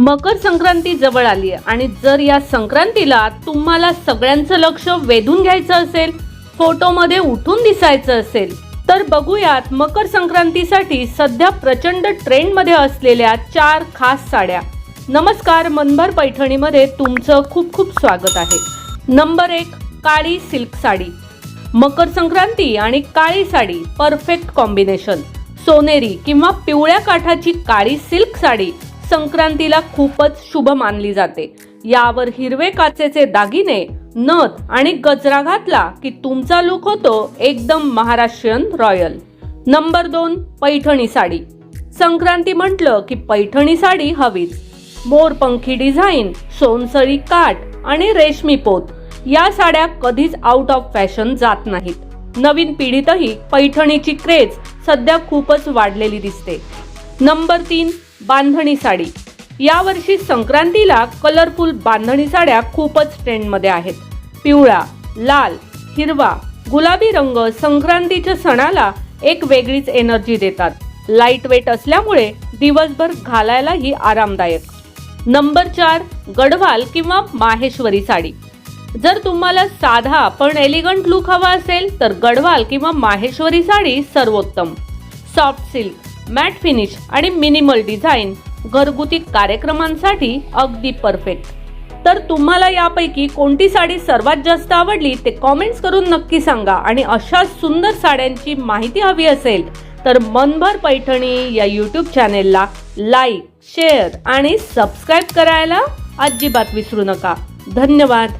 मकर संक्रांती जवळ आली आहे आणि जर या संक्रांतीला तुम्हाला सगळ्यांचं लक्ष वेधून घ्यायचं असेल, फोटोमध्ये उठून दिसायचं असेल, तर बघूयात मकर संक्रांतीसाठी सध्या प्रचंड ट्रेंडमध्ये असलेल्या 4 खास साड्या। नमस्कार, मनभर पैठणीमध्ये तुमचं खूप खूप स्वागत आहे। नंबर 1, काळी सिल्क साडी। मकर संक्रांती आणि काळी साडी परफेक्ट कॉम्बिनेशन। सोनेरी किंवा पिवळ्या काठाची काळी सिल्क साडी संक्रांतीला खूपच शुभ मानली जाते। यावर हिरवे काचेचे दागिने, नथ आणि गजरा घातला की तुमचा लुक होतो एकदम महाराष्ट्रीयन रॉयल। नंबर 2, पैठणी साडी। संक्रांती म्हटलं की पैठणी साडी हवीच। मोरपंखी डिझाईन, सोनसळी काठ आणि रेशमी पोत या साड्या कधीच आउट ऑफ फॅशन जात नाहीत। नवीन पिढीतही पैठणीची क्रेज सध्या खूपच वाढलेली दिसते। नंबर 3, बांधणी साडी। यावर्षी संक्रांतीला कलरफुल बांधणी साड्या खूपच ट्रेंडमध्ये आहेत। पिवळा, लाल, हिरवा, गुलाबी रंग संक्रांतीच्या सणाला एक वेगळीच एनर्जी देतात। लाईट वेट असल्यामुळे दिवसभर घालायलाही आरामदायक। नंबर 4, गढवाल किंवा माहेश्वरी साडी। जर तुम्हाला साधा पण एलिगंट लुक हवा असेल तर गढवाल किंवा माहेश्वरी साडी सर्वोत्तम। सॉफ्ट सिल्क, मॅट फिनिश आणि मिनिमल डिझाईन घरगुती कार्यक्रमांसाठी अगदी परफेक्ट। तर तुम्हाला यापैकी कोणती साडी सर्वात जास्त आवडली ते कमेंट्स करून नक्की सांगा। आणि अशा सुंदर साड्यांची माहिती हवी असेल तर मनभर पैठणी या यूट्यूब चॅनेलला लाईक, शेअर आणि सबस्क्राईब करायला अजिबात विसरू नका। धन्यवाद।